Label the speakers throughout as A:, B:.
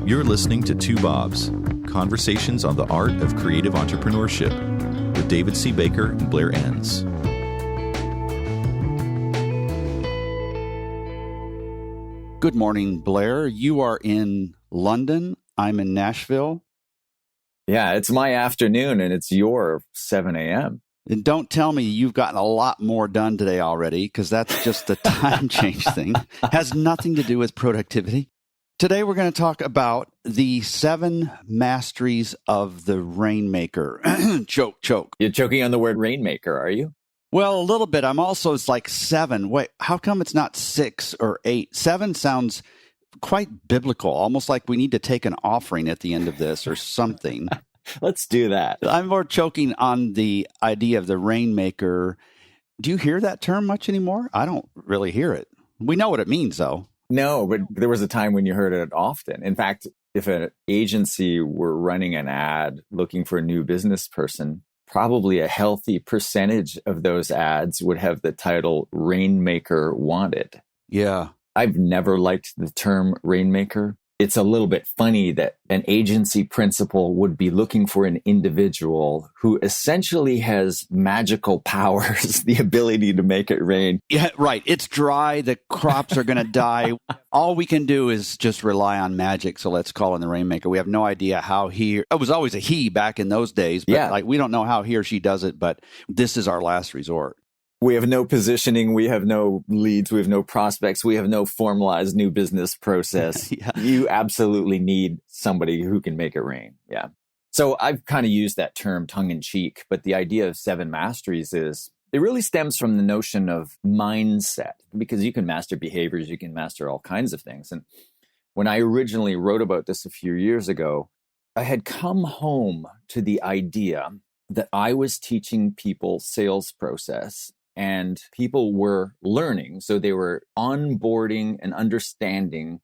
A: You're listening to Two Bobs, conversations on the art of creative entrepreneurship with David C. Baker and Blair Enns.
B: Good morning, Blair. You are in London. I'm in Nashville.
C: Yeah, it's my afternoon and it's your 7 a.m.
B: And don't tell me you've gotten a lot more done today already, because that's just the time change thing. Has nothing to do with productivity. Today, we're going to talk about the 7 masteries of the Rainmaker. Choke.
C: You're choking on the word Rainmaker, are you?
B: Well, a little bit. It's like 7. Wait, how come it's not 6 or 8? 7 sounds quite biblical, almost like we need to take an offering at the end of this or something.
C: Let's do that.
B: I'm more choking on the idea of the Rainmaker. Do you hear that term much anymore? I don't really hear it. We know what it means, though.
C: No, but there was a time when you heard it often. In fact, if an agency were running an ad looking for a new business person, probably a healthy percentage of those ads would have the title Rainmaker Wanted.
B: Yeah.
C: I've never liked the term Rainmaker. It's a little bit funny that an agency principal would be looking for an individual who essentially has magical powers, the ability to make it rain.
B: Yeah, right. It's dry. The crops are going to die. All we can do is just rely on magic. So let's call in the Rainmaker. We have no idea how it was always a he back in those days. But we don't know how he or she does it, but this is our last resort.
C: We have no positioning. We have no leads. We have no prospects. We have no formalized new business process.
B: Yeah.
C: You absolutely need somebody who can make it rain. Yeah. So I've kind of used that term tongue in cheek, but the idea of 7 masteries is it really stems from the notion of mindset, because you can master behaviors. You can master all kinds of things. And when I originally wrote about this a few years ago, I had come home to the idea that I was teaching people sales process. And people were learning, so they were onboarding and understanding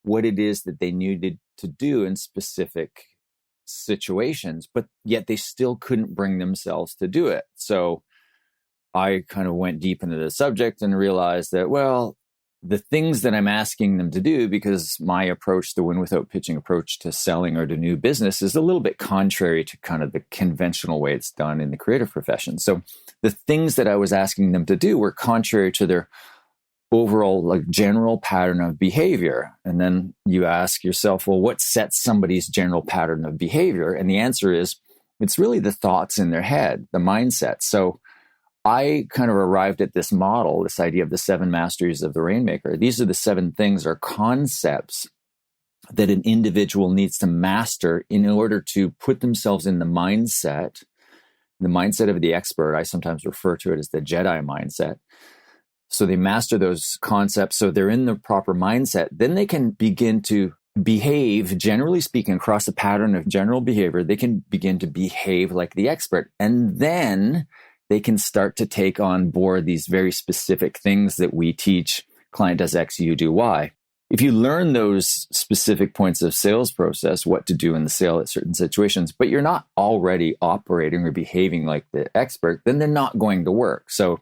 C: what it is that they needed to do in specific situations, but yet they still couldn't bring themselves to do it. So I kind of went deep into the subject and realized that, well, the things that I'm asking them to do, because my approach, the win without pitching approach to selling or to new business, is a little bit contrary to kind of the conventional way it's done in the creative profession. So the things that I was asking them to do were contrary to their overall general pattern of behavior. And then you ask yourself, well, what sets somebody's general pattern of behavior? And the answer is, it's really the thoughts in their head, the mindset. So I kind of arrived at this model, this idea of the 7 masteries of the Rainmaker. These are the 7 things or concepts that an individual needs to master in order to put themselves in the mindset of the expert. I sometimes refer to it as the Jedi mindset. So they master those concepts, so they're in the proper mindset. Then they can begin to behave, generally speaking, across a pattern of general behavior. They can begin to behave like the expert. And then they can start to take on board these very specific things that we teach. Client does X, you do Y. If you learn those specific points of sales process, what to do in the sale at certain situations, but you're not already operating or behaving like the expert, then they're not going to work. So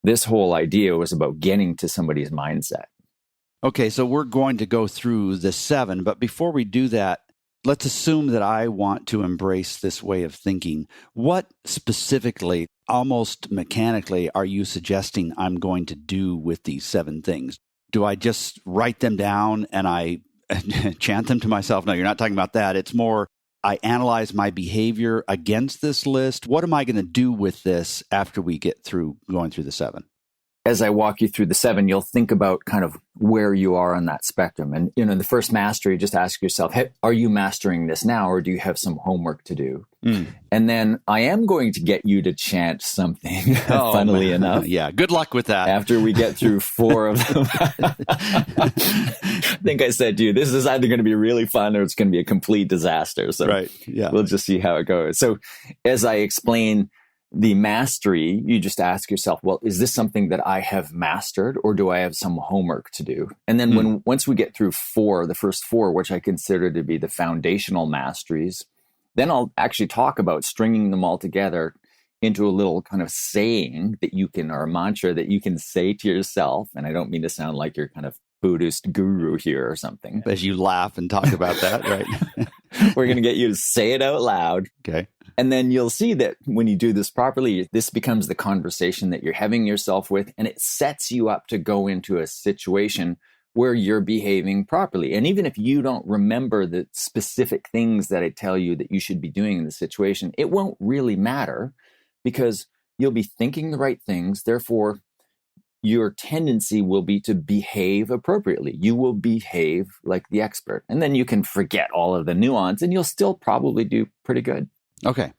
C: this whole idea was about getting to somebody's mindset.
B: Okay, so we're going to go through the 7, but before we do that, let's assume that I want to embrace this way of thinking. What specifically, almost mechanically, are you suggesting I'm going to do with these 7 things? Do I just write them down and I chant them to myself? No, you're not talking about that. It's more, I analyze my behavior against this list. What am I going to do with this after we get through going through the 7?
C: As I walk you through the 7, you'll think about kind of where you are on that spectrum. And, the first mastery, just ask yourself, hey, are you mastering this now, or do you have some homework to do? And then I am going to get you to chant something, funnily enough.
B: Yeah, good luck with that.
C: After we get through 4 of them. I think I said to you, this is either going to be really fun or it's going to be a complete disaster. So
B: right. Yeah.
C: We'll just see how it goes. So as I explain the mastery, you just ask yourself, well, is this something that I have mastered, or do I have some homework to do? And then once we get through 4, the first 4, which I consider to be the foundational masteries, then I'll actually talk about stringing them all together into a little kind of saying that you can, or a mantra that you can say to yourself. And I don't mean to sound like you're kind of Buddhist guru here or something.
B: As you laugh and talk about that, right?
C: We're going to get you to say it out loud.
B: Okay.
C: And then you'll see that when you do this properly, this becomes the conversation that you're having yourself with, and it sets you up to go into a situation where you're behaving properly. And even if you don't remember the specific things that I tell you that you should be doing in the situation, it won't really matter because you'll be thinking the right things. Therefore, your tendency will be to behave appropriately. You will behave like the expert. And then you can forget all of the nuance and you'll still probably do pretty good.
B: Okay.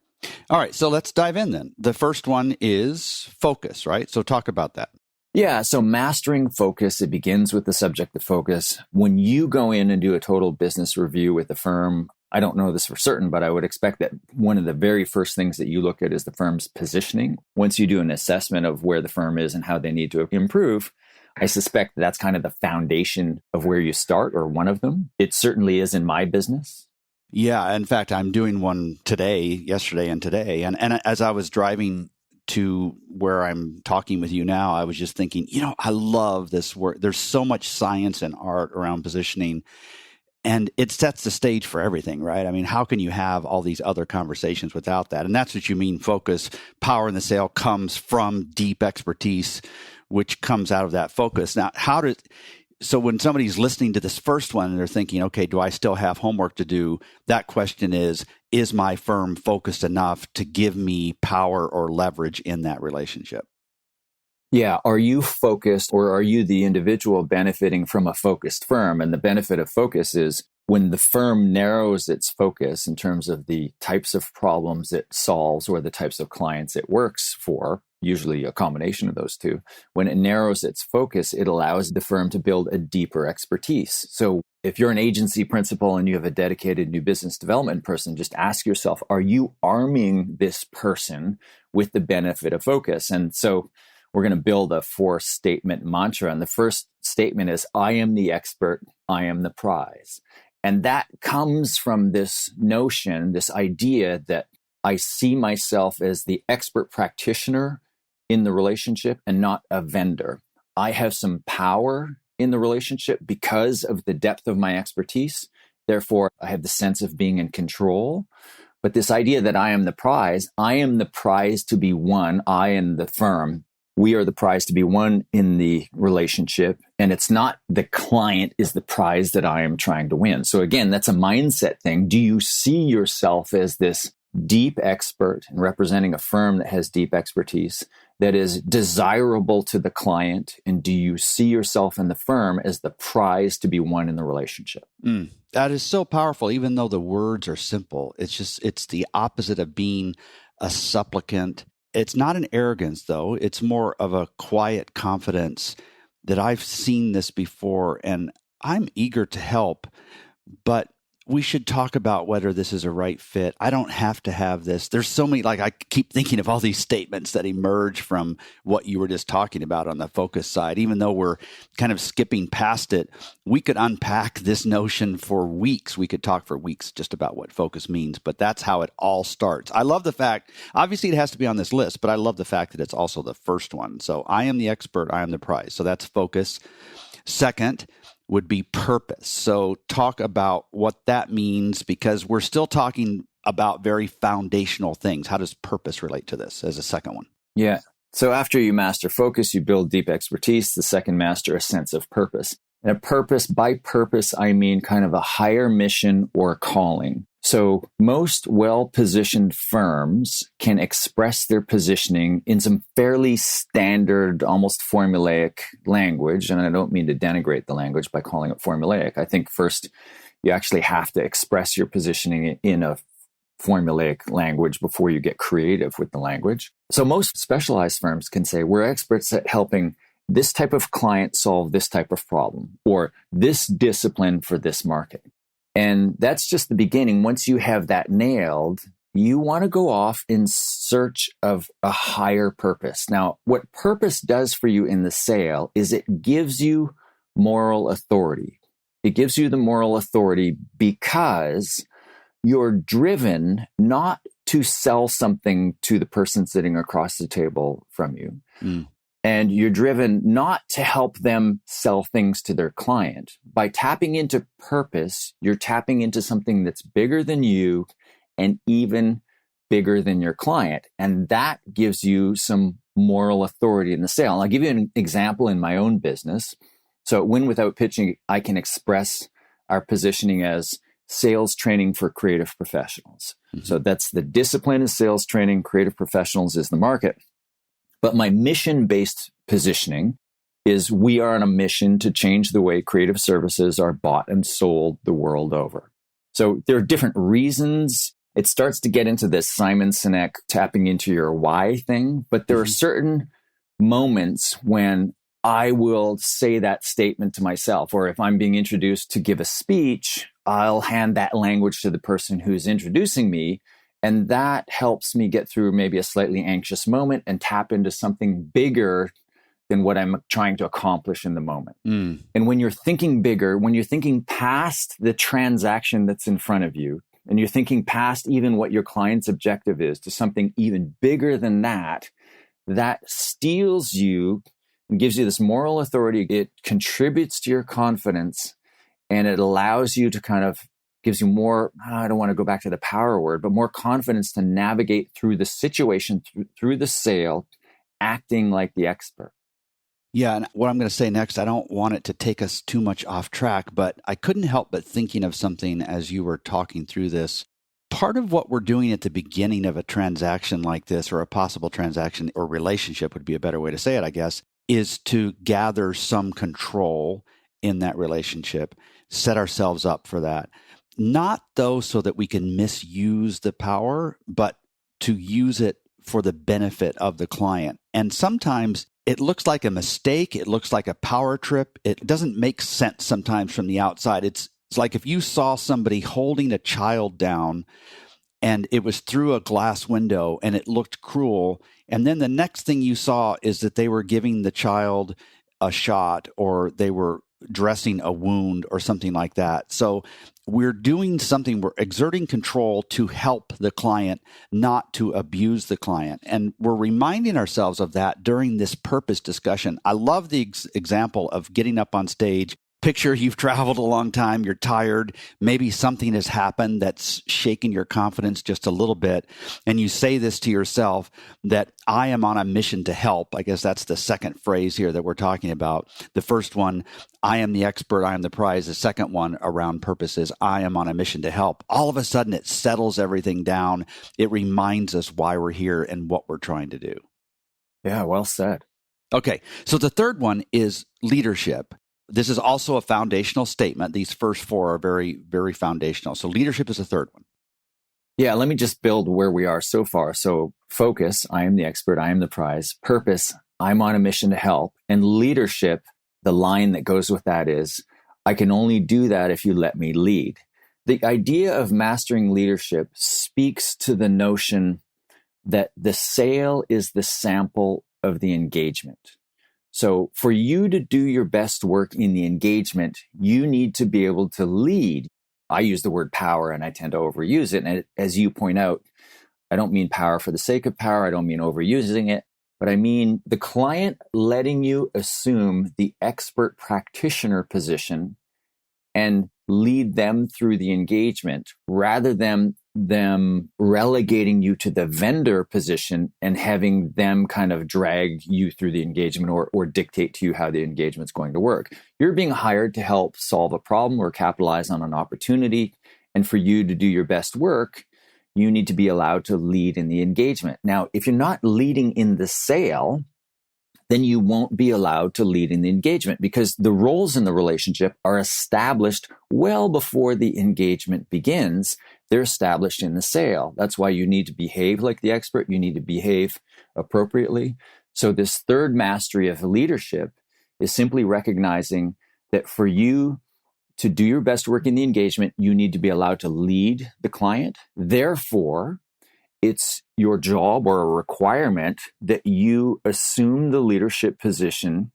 B: All right. So let's dive in then. The first one is focus, right? So talk about that.
C: Yeah. So mastering focus, it begins with the subject of focus. When you go in and do a total business review with a firm, I don't know this for certain, but I would expect that one of the very first things that you look at is the firm's positioning. Once you do an assessment of where the firm is and how they need to improve, I suspect that's kind of the foundation of where you start, or one of them. It certainly is in my business.
B: Yeah. In fact, I'm doing one yesterday and today. And as I was driving to where I'm talking with you now, I was just thinking, I love this work. There's so much science and art around positioning. And it sets the stage for everything, right? I mean, how can you have all these other conversations without that? And that's what you mean, focus. Power in the sale comes from deep expertise, which comes out of that focus. Now, so when somebody's listening to this first one and they're thinking, okay, do I still have homework to do? That question is my firm focused enough to give me power or leverage in that relationship?
C: Yeah. Are you focused, or are you the individual benefiting from a focused firm? And the benefit of focus is when the firm narrows its focus in terms of the types of problems it solves or the types of clients it works for, usually a combination of those two. When it narrows its focus, it allows the firm to build a deeper expertise. So if you're an agency principal and you have a dedicated new business development person, just ask yourself, are you arming this person with the benefit of focus? And so we're going to build a 4-statement mantra. And the first statement is, I am the expert, I am the prize. And that comes from this notion, this idea that I see myself as the expert practitioner in the relationship and not a vendor. I have some power in the relationship because of the depth of my expertise. Therefore, I have the sense of being in control. But this idea that I am the prize to be won, I and the firm, we are the prize to be won in the relationship. And it's not the client is the prize that I am trying to win. So again, that's a mindset thing. Do you see yourself as this deep expert and representing a firm that has deep expertise that is desirable to the client? And do you see yourself in the firm as the prize to be won in the relationship?
B: That is so powerful, even though the words are simple. It's the opposite of being a supplicant. It's not an arrogance, though. It's more of a quiet confidence that I've seen this before, and I'm eager to help, but we should talk about whether this is a right fit. I don't have to have this. There's so many, I keep thinking of all these statements that emerge from what you were just talking about on the focus side. Even though we're kind of skipping past it, we could unpack this notion for weeks. We could talk for weeks just about what focus means, but that's how it all starts. I love the fact, obviously it has to be on this list, but I love the fact that it's also the first one. So I am the expert, I am the prize. So that's focus. Second would be purpose. So talk about what that means, because we're still talking about very foundational things. How does purpose relate to this as a second one?
C: Yeah. So after you master focus, you build deep expertise. The second, master a sense of purpose. And a purpose, by purpose, I mean kind of a higher mission or calling. So most well-positioned firms can express their positioning in some fairly standard, almost formulaic language. And I don't mean to denigrate the language by calling it formulaic. I think first, you actually have to express your positioning in a formulaic language before you get creative with the language. So most specialized firms can say, we're experts at helping this type of client solve this type of problem, or this discipline for this market. And that's just the beginning. Once you have that nailed, you want to go off in search of a higher purpose. Now, what purpose does for you in the sale is it gives you moral authority. It gives you the moral authority because you're driven not to sell something to the person sitting across the table from you. And you're driven not to help them sell things to their client. By tapping into purpose, you're tapping into something that's bigger than you and even bigger than your client. And that gives you some moral authority in the sale. And I'll give you an example in my own business. So at Win Without Pitching, I can express our positioning as sales training for creative professionals. Mm-hmm. So that's the discipline is sales training, creative professionals is the market. But my mission-based positioning is we are on a mission to change the way creative services are bought and sold the world over. So there are different reasons. It starts to get into this Simon Sinek tapping into your why thing. But there are certain moments when I will say that statement to myself, or if I'm being introduced to give a speech, I'll hand that language to the person who's introducing me. And that helps me get through maybe a slightly anxious moment and tap into something bigger than what I'm trying to accomplish in the moment. Mm. And when you're thinking bigger, when you're thinking past the transaction that's in front of you, and you're thinking past even what your client's objective is to something even bigger than that, that steals you and gives you this moral authority. It contributes to your confidence, and it allows you to kind of gives you more, I don't want to go back to the power word, but more confidence to navigate through the situation, through the sale, acting like the expert.
B: Yeah, and what I'm going to say next, I don't want it to take us too much off track, but I couldn't help but thinking of something as you were talking through this. Part of what we're doing at the beginning of a transaction like this, or a possible transaction or relationship would be a better way to say it, I guess, is to gather some control in that relationship, set ourselves up for that. Not, though, so that we can misuse the power, but to use it for the benefit of the client. And sometimes it looks like a mistake. It looks like a power trip. It doesn't make sense sometimes from the outside. It's like if you saw somebody holding a child down and it was through a glass window and it looked cruel. And then the next thing you saw is that they were giving the child a shot, or they were dressing a wound or something like that. So we're doing something, we're exerting control to help the client, not to abuse the client. And we're reminding ourselves of that during this purpose discussion. I love the example of getting up on stage. Picture you've traveled a long time, you're tired, maybe something has happened that's shaken your confidence just a little bit, and you say this to yourself, that I am on a mission to help. I guess that's the second phrase here that we're talking about. The first one, I am the expert, I am the prize. The second one around purpose is I am on a mission to help. All of a sudden it settles everything down. It reminds us why we're here and what we're trying to do.
C: Yeah, well said.
B: Okay, so the third one is leadership. This is also a foundational statement. These first four are very, very foundational. So leadership is the third one.
C: Yeah, let me just build where we are so far. So focus, I am the expert, I am the prize. Purpose, I'm on a mission to help. And leadership, the line that goes with that is, I can only do that if you let me lead. The idea of mastering leadership speaks to the notion that the sale is the sample of the engagement. So for you to do your best work in the engagement, you need to be able to lead. I use the word power and I tend to overuse it. And as you point out, I don't mean power for the sake of power. I don't mean overusing it, but I mean the client letting you assume the expert practitioner position and lead them through the engagement rather than them relegating you to the vendor position and having them kind of drag you through the engagement or dictate to you how the engagement's going to work. You're being hired to help solve a problem or capitalize on an opportunity. And for you to do your best work, you need to be allowed to lead in the engagement. Now, if you're not leading in the sale, then you won't be allowed to lead in the engagement because the roles in the relationship are established well before the engagement begins. They're established in the sale. That's why you need to behave like the expert. You need to behave appropriately. So this third mastery of leadership is simply recognizing that for you to do your best work in the engagement, you need to be allowed to lead the client. Therefore, it's your job or a requirement that you assume the leadership position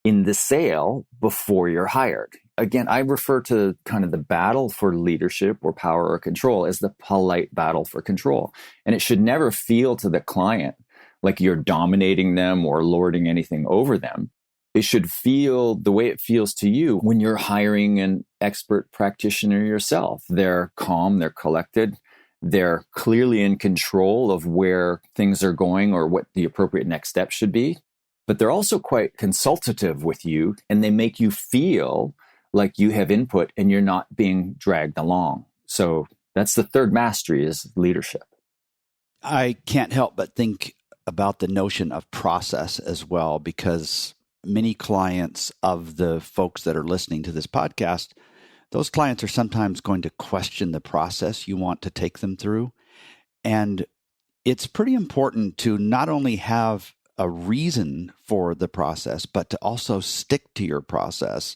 C: in the sale before you're hired. Again, I refer to kind of the battle for leadership or power or control as the polite battle for control. And it should never feel to the client like you're dominating them or lording anything over them. It should feel the way it feels to you when you're hiring an expert practitioner yourself. They're calm, they're collected, they're clearly in control of where things are going or what the appropriate next step should be. But they're also quite consultative with you, and they make you feel like you have input and you're not being dragged along. So that's the third mastery, is leadership.
B: I can't help but think about the notion of process as well, because many clients of the folks that are listening to this podcast, those clients are sometimes going to question the process you want to take them through. And it's pretty important to not only have a reason for the process, but to also stick to your process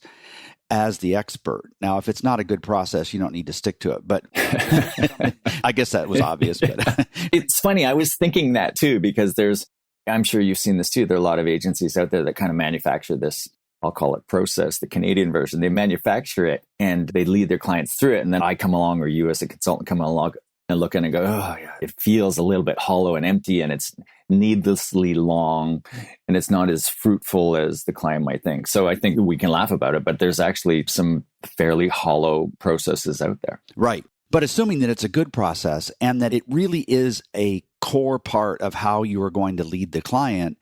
B: as the expert. Now, if it's not a good process, you don't need to stick to it. But I guess that was obvious. But
C: it's funny. I was thinking that too, because I'm sure you've seen this too. There are a lot of agencies out there that kind of manufacture this, I'll call it process, the Canadian version. They manufacture it and they lead their clients through it. And then I come along, or you as a consultant come along and look in and go, oh, yeah, it feels a little bit hollow and empty, and it's needlessly long, and it's not as fruitful as the client might think. So I think we can laugh about it, but there's actually some fairly hollow processes out there.
B: Right. But assuming that it's a good process and that it really is a core part of how you are going to lead the client,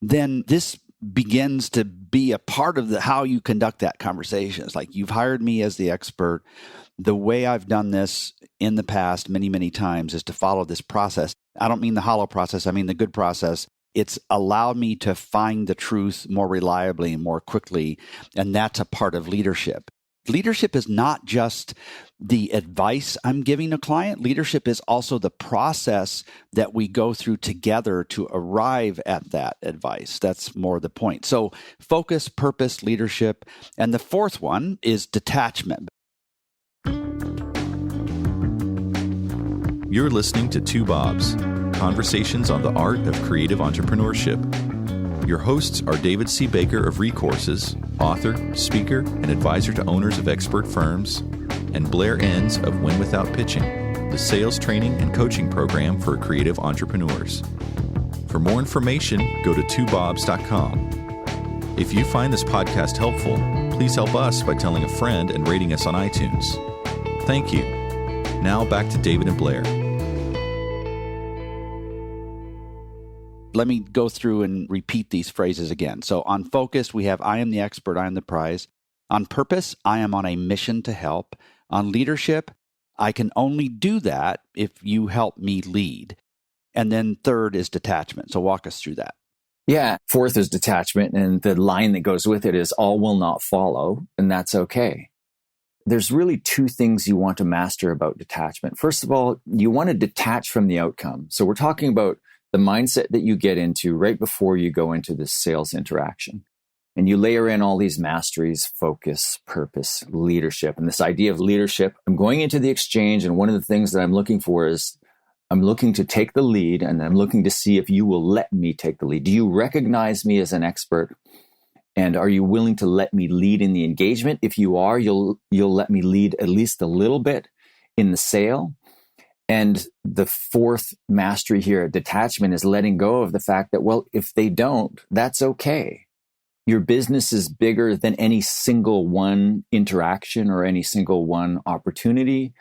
B: then this begins to be a part of how you conduct that conversation. It's like, you've hired me as the expert. The way I've done this in the past many, many times is to follow this process. I don't mean the hollow process. I mean the good process. It's allowed me to find the truth more reliably and more quickly. And that's a part of leadership. Leadership is not just the advice I'm giving a client. Leadership is also the process that we go through together to arrive at that advice. That's more the point. So focus, purpose, leadership. And the fourth one is detachment.
A: You're listening to Two Bobs, conversations on the art of creative entrepreneurship. Your hosts are David C. Baker of Recourses, author, speaker, and advisor to owners of expert firms, and Blair Enns of Win Without Pitching, the sales training and coaching program for creative entrepreneurs. For more information, go to twobobs.com. If you find this podcast helpful, please help us by telling a friend and rating us on iTunes. Thank you. Now back to David and Blair.
B: Let me go through and repeat these phrases again. So on focus, we have, I am the expert, I am the prize. On purpose, I am on a mission to help. On leadership, I can only do that if you help me lead. And then third is detachment. So walk us through that.
C: Yeah. Fourth is detachment. And the line that goes with it is, all will not follow, and that's okay. There's really two things you want to master about detachment. First of all, you want to detach from the outcome. So we're talking about the mindset that you get into right before you go into this sales interaction. And you layer in all these masteries, focus, purpose, leadership. And this idea of leadership, I'm going into the exchange, and one of the things that I'm looking for is I'm looking to take the lead, and I'm looking to see if you will let me take the lead. Do you recognize me as an expert? And are you willing to let me lead in the engagement? If you are, you'll let me lead at least a little bit in the sale. And the fourth mastery here at detachment is letting go of the fact that, well, if they don't, that's okay. Your business is bigger than any single one interaction or any single one opportunity.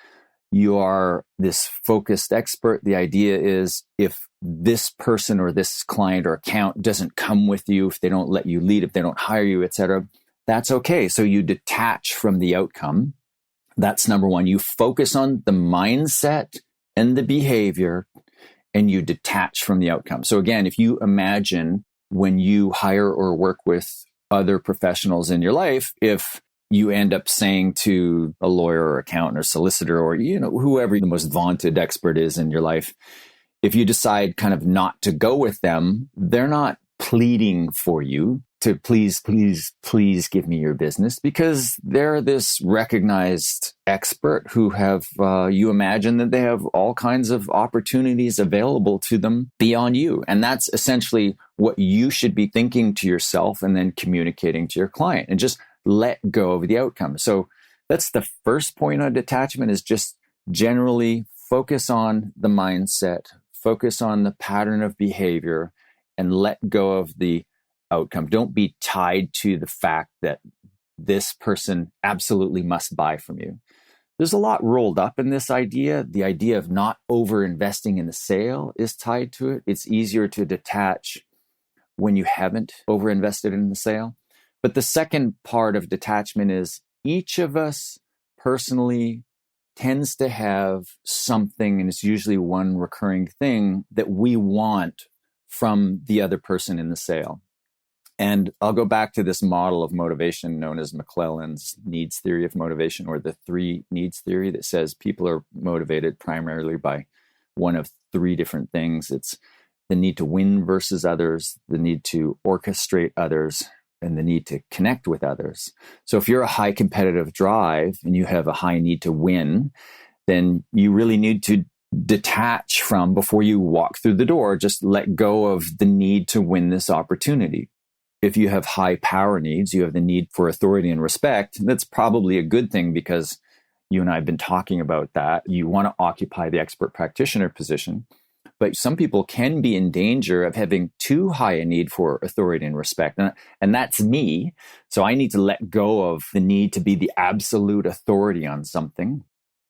C: You are this focused expert. The idea is, if this person or this client or account doesn't come with you, if they don't let you lead, if they don't hire you, etc., that's okay. So you detach from the outcome. That's number one. You focus on the mindset and the behavior, and you detach from the outcome. So again, if you imagine when you hire or work with other professionals in your life, if you end up saying to a lawyer or accountant or solicitor or, whoever the most vaunted expert is in your life, if you decide kind of not to go with them, they're not pleading for you to please give me your business, because they're this recognized expert who have, you imagine that they have all kinds of opportunities available to them beyond you. And that's essentially what you should be thinking to yourself and then communicating to your client, and just let go of the outcome. So that's the first point on detachment, is just generally focus on the mindset, focus on the pattern of behavior, and let go of the outcome. Don't be tied to the fact that this person absolutely must buy from you. There's a lot rolled up in this idea. The idea of not over investing in the sale is tied to it. It's easier to detach when you haven't over invested in the sale. But the second part of detachment is each of us personally tends to have something, and it's usually one recurring thing that we want from the other person in the sale. And I'll go back to this model of motivation known as McClelland's needs theory of motivation, or the 3 needs theory, that says people are motivated primarily by one of 3 different things. It's the need to win versus others, the need to orchestrate others, and the need to connect with others. So if you're a high competitive drive and you have a high need to win, then you really need to detach from, before you walk through the door, just let go of the need to win this opportunity. If you have high power needs, you have the need for authority and respect. That's probably a good thing, because you and I have been talking about that. You want to occupy the expert practitioner position. But some people can be in danger of having too high a need for authority and respect. And that's me. So I need to let go of the need to be the absolute authority on something.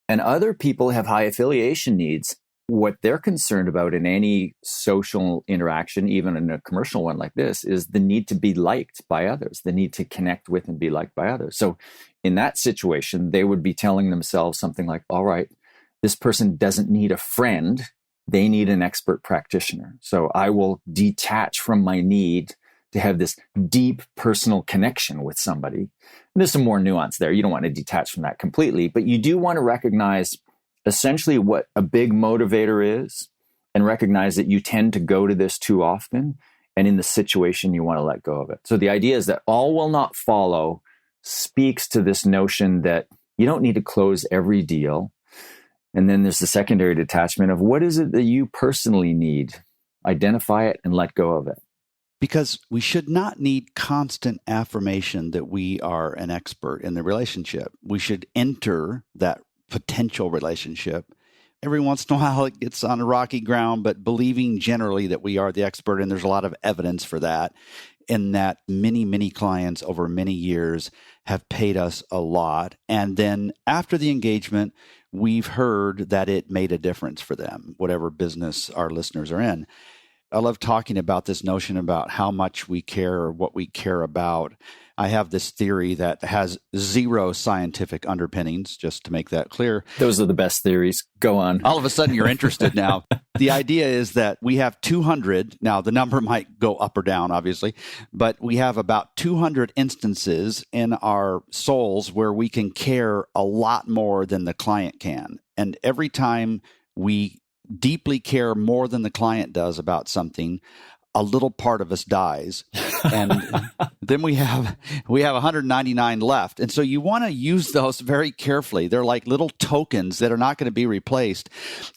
C: And other people have high affiliation needs. What they're concerned about in any social interaction, even in a commercial one like this, is the need to be liked by others, the need to connect with and be liked by others. So in that situation, they would be telling themselves something like, all right, this person doesn't need a friend. They need an expert practitioner. So I will detach from my need to have this deep personal connection with somebody. And there's some more nuance there. You don't want to detach from that completely, but you do want to recognize essentially what a big motivator is, and recognize that you tend to go to this too often. And in the situation, you want to let go of it. So the idea is that all will not follow speaks to this notion that you don't need to close every deal. And then there's the secondary detachment of what is it that you personally need? Identify it and let go of it.
B: Because we should not need constant affirmation that we are an expert in the relationship. We should enter that potential relationship. Every once in a while it gets on rocky ground, but believing generally that we are the expert, and there's a lot of evidence for that, in that many clients over many years have paid us a lot. And then after the engagement, we've heard that it made a difference for them, whatever business our listeners are in. I love talking about this notion about how much we care or what we care about. I have this theory that has 0 scientific underpinnings, just to make that clear.
C: Those are the best theories. Go on.
B: All of a sudden, you're interested now. The idea is that we have 200. Now, the number might go up or down, obviously, but we have about 200 instances in our souls where we can care a lot more than the client can. And every time we deeply care more than the client does about something, a little part of us dies. And then we have 199 left. And so you want to use those very carefully. They're like little tokens that are not going to be replaced.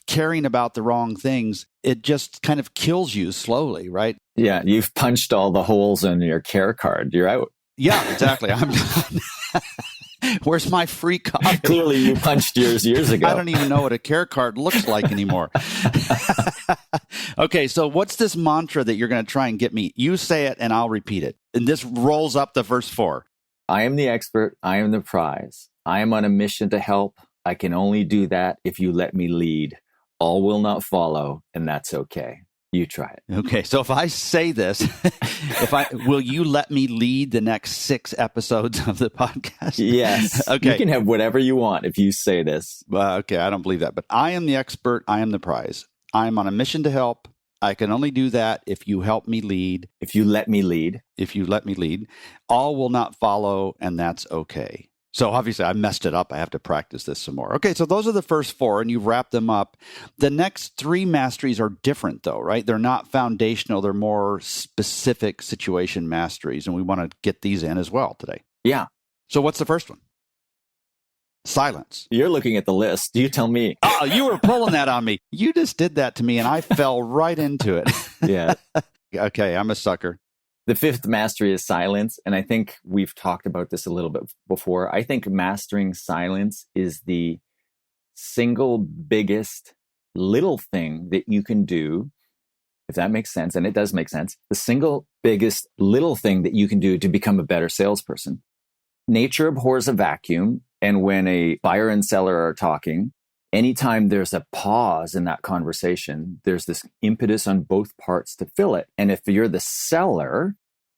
B: Caring about the wrong things, it just kind of kills you slowly, right?
C: Yeah, you've punched all the holes in your care card. You're out.
B: Yeah, exactly. I'm done. Where's my free copy?
C: Clearly, you punched yours years ago.
B: I don't even know what a care card looks like anymore. Okay, so what's this mantra that you're going to try and get me? You say it and I'll repeat it. And this rolls up the first 4.
C: I am the expert. I am the prize. I am on a mission to help. I can only do that if you let me lead. All will not follow, and that's okay. You try it.
B: Okay, so if I say this, will you let me lead the next 6 episodes of the podcast?
C: Yes.
B: Okay.
C: You can have whatever you want if you say this.
B: Okay, I don't believe that. But I am the expert. I am the prize. I am on a mission to help. I can only do that if you help me lead.
C: If you let me lead.
B: If you let me lead. All will not follow, and that's okay. So obviously I messed it up. I have to practice this some more. Okay, so those are the first 4, and you've wrapped them up. The next 3 masteries are different, though, right? They're not foundational. They're more specific situation masteries, and we want to get these in as well today.
C: Yeah.
B: So what's the first one? Silence.
C: You're looking at the list. You tell me.
B: Oh, you were pulling that on me. You just did that to me, and I fell right into it.
C: Yeah.
B: Okay, I'm a sucker.
C: The 5th mastery is silence. And I think we've talked about this a little bit before. I think mastering silence is the single biggest little thing that you can do if that makes sense, and it does make sense, the single biggest little thing that you can do to become a better salesperson. Nature abhors a vacuum. And when a buyer and seller are talking, anytime there's a pause in that conversation, there's this impetus on both parts to fill it. And if you're the seller,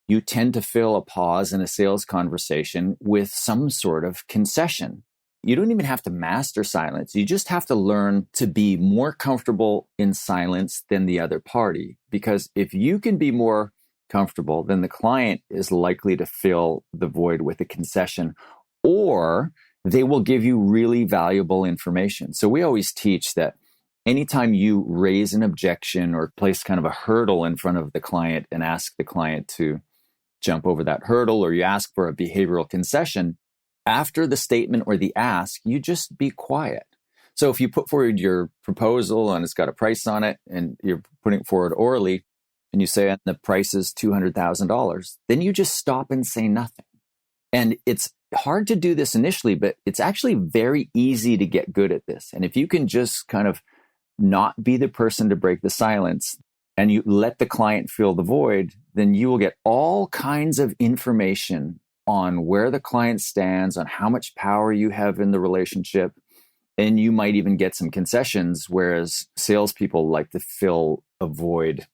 C: you tend to fill a pause in a sales conversation with some sort of concession. You don't even have to master silence. You just have to learn to be more comfortable in silence than the other party. Because if you can be more comfortable, then the client is likely to fill the void with a concession, or they will give you really valuable information. So we always teach that anytime you raise an objection or place kind of a hurdle in front of the client and ask the client to jump over that hurdle, or you ask for a behavioral concession, after the statement or the ask, you just be quiet. So if you put forward your proposal and it's got a price on it and you're putting it forward orally and you say the price is $200,000, then you just stop and say nothing. And it's hard to do this initially, but it's actually very easy to get good at this. And if you can just kind of not be the person to break the silence and you let the client fill the void, then you will get all kinds of information on where the client stands, on how much power you have in the relationship. And you might even get some concessions, whereas salespeople like to fill a void.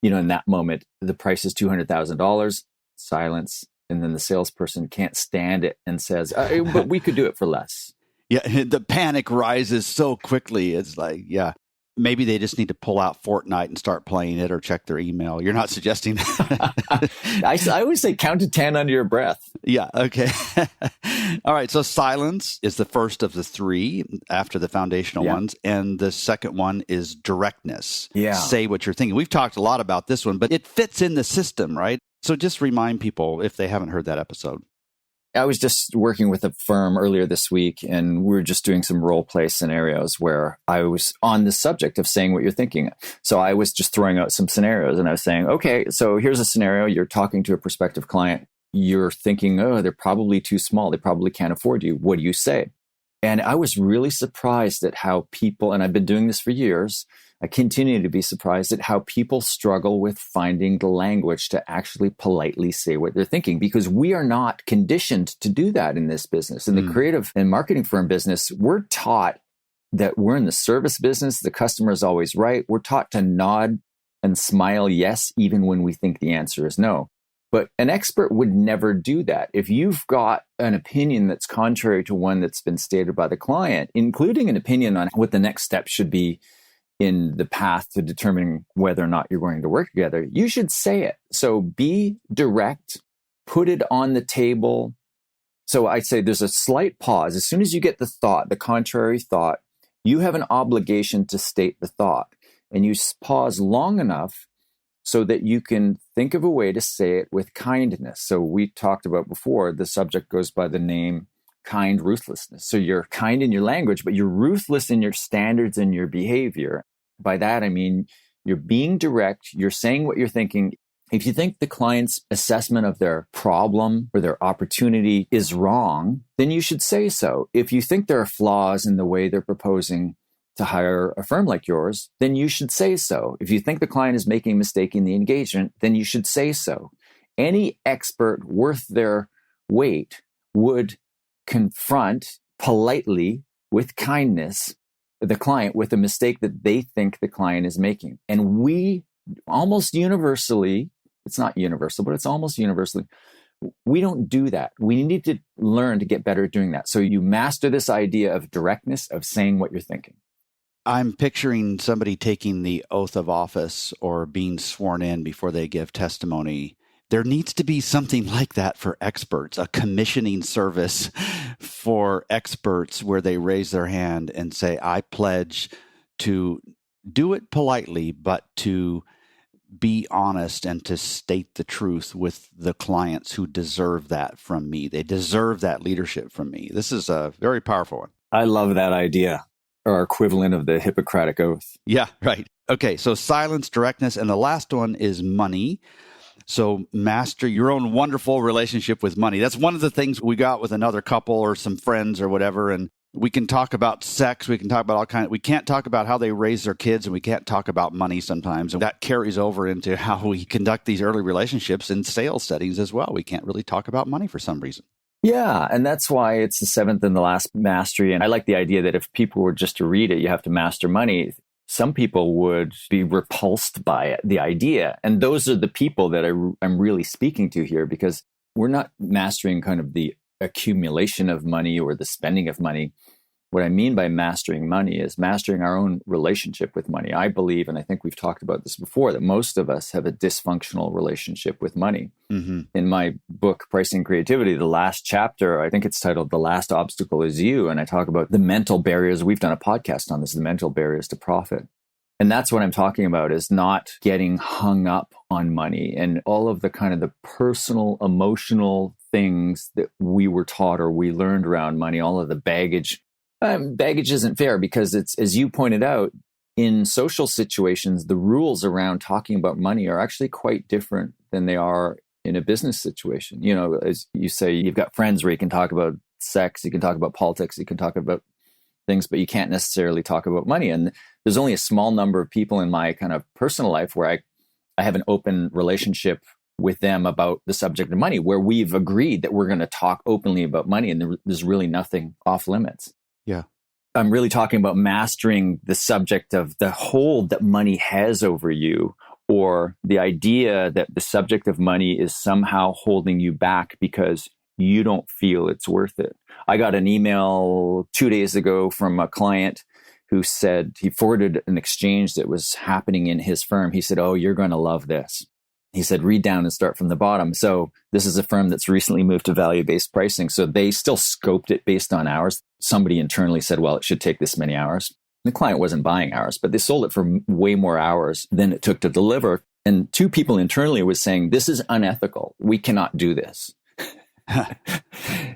C: In that moment, the price is $200,000, silence. And then the salesperson can't stand it and says, but we could do it for less.
B: Yeah, the panic rises so quickly. It's like, yeah, maybe they just need to pull out Fortnite and start playing it or check their email. You're not suggesting that.
C: I always say count to 10 under your breath.
B: Yeah, okay. All right, so silence is the first of the three after the foundational ones. And the second one is directness.
C: Yeah.
B: Say what you're thinking. We've talked a lot about this one, but it fits in the system, right? So just remind people if they haven't heard that episode.
C: I was just working with a firm earlier this week, and we were just doing some role play scenarios where I was on the subject of saying what you're thinking. So I was just throwing out some scenarios, and I was saying, okay, so here's a scenario. You're talking to a prospective client. You're thinking, oh, they're probably too small. They probably can't afford you. What do you say? And I was really surprised at how people, and I've been doing this for years, I continue to be surprised at how people struggle with finding the language to actually politely say what they're thinking, because we are not conditioned to do that in this business. In the creative and marketing firm business, we're taught that we're in the service business. The customer is always right. We're taught to nod and smile yes, even when we think the answer is no. But an expert would never do that. If you've got an opinion that's contrary to one that's been stated by the client, including an opinion on what the next step should be in the path to determining whether or not you're going to work together, you should say it. So be direct, put it on the table. So I'd say there's a slight pause. As soon as you get the thought, the contrary thought, you have an obligation to state the thought. And you pause long enough so that you can think of a way to say it with kindness. So we talked about before, the subject goes by the name kind ruthlessness. So you're kind in your language, but you're ruthless in your standards and your behavior. By that, I mean, you're being direct, you're saying what you're thinking. If you think the client's assessment of their problem or their opportunity is wrong, then you should say so. If you think there are flaws in the way they're proposing to hire a firm like yours, then you should say so. If you think the client is making a mistake in the engagement, then you should say so. Any expert worth their weight would confront politely with kindness the client with a mistake that they think the client is making. And we almost universally, it's not universal, but it's almost universally, we don't do that. We need to learn to get better at doing that. So you master this idea of directness, of saying what you're thinking.
B: I'm picturing somebody taking the oath of office or being sworn in before they give testimony. There needs to be something like that for experts, a commissioning service for experts where they raise their hand and say, I pledge to do it politely, but to be honest and to state the truth with the clients who deserve that from me. They deserve that leadership from me. This is a very powerful one.
C: I love that idea. Or equivalent of the Hippocratic Oath.
B: Yeah, right. Okay, so silence, directness, and the last one is money. So master your own wonderful relationship with money. That's one of the things we got with another couple or some friends or whatever, and We can talk about sex. We can talk about all kinds. We can't talk about how they raise their kids, and we can't talk about money sometimes. And that carries over into how we conduct these early relationships in sales settings as well. We can't really talk about money for some reason.
C: Yeah, and that's why it's the seventh and the last mastery. And I like the idea that if people were just to read it, you have to master money. Some people would be repulsed by it, the idea. And those are the people that I'm really speaking to here, because we're not mastering kind of the accumulation of money or the spending of money. What I mean by mastering money is mastering our own relationship with money. I believe, and I think we've talked about this before, that most of us have a dysfunctional relationship with money. Mm-hmm. In my book, Pricing Creativity, the last chapter, I think it's titled The Last Obstacle is You. And I talk about the mental barriers. We've done a podcast on this, the mental barriers to profit. And that's what I'm talking about, is not getting hung up on money and all of the kind of the personal, emotional things that we were taught or we learned around money, all of the baggage. Baggage isn't fair, because it's, as you pointed out, in social situations, the rules around talking about money are actually quite different than they are in a business situation. You know, as you say, you've got friends where you can talk about sex, you can talk about politics, you can talk about things, but you can't necessarily talk about money. And there's only a small number of people in my kind of personal life where I have an open relationship with them about the subject of money, where we've agreed that we're going to talk openly about money, and there's really nothing off limits.
B: Yeah.
C: I'm really talking about mastering the subject of the hold that money has over you, or the idea that the subject of money is somehow holding you back because you don't feel it's worth it. I got an email 2 days ago from a client who said he forwarded an exchange that was happening in his firm. He said, "Oh, you're going to love this." He said, "Read down and start from the bottom." So this is a firm that's recently moved to value-based pricing. So they still scoped it based on hours. Somebody internally said, well, it should take this many hours. The client wasn't buying hours, but they sold it for way more hours than it took to deliver. And two people internally were saying, this is unethical. We cannot do this.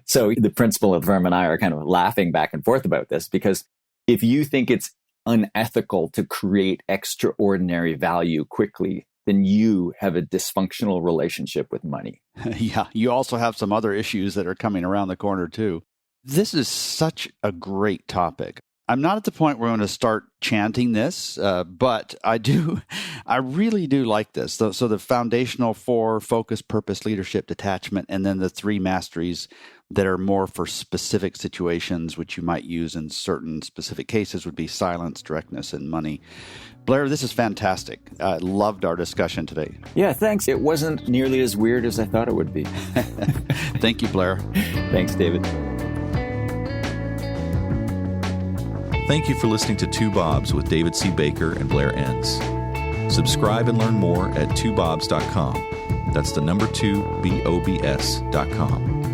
C: So the principal of the firm and I are kind of laughing back and forth about this, because if you think it's unethical to create extraordinary value quickly, then you have a dysfunctional relationship with money.
B: Yeah, you also have some other issues that are coming around the corner too. This is such a great topic. I'm not at the point where I'm going to start chanting this, but I really do like this. So the foundational 4, focus, purpose, leadership, detachment, and then the 3 masteries that are more for specific situations, which you might use in certain specific cases, would be silence, directness, and money. Blair, this is fantastic. I loved our discussion today.
C: Yeah, thanks. It wasn't nearly as weird as I thought it would be.
B: Thank you, Blair.
C: Thanks, David.
A: Thank you for listening to Two Bobs with David C. Baker and Blair Enns. Subscribe and learn more at twobobs.com. That's the number 2, BOBS.com.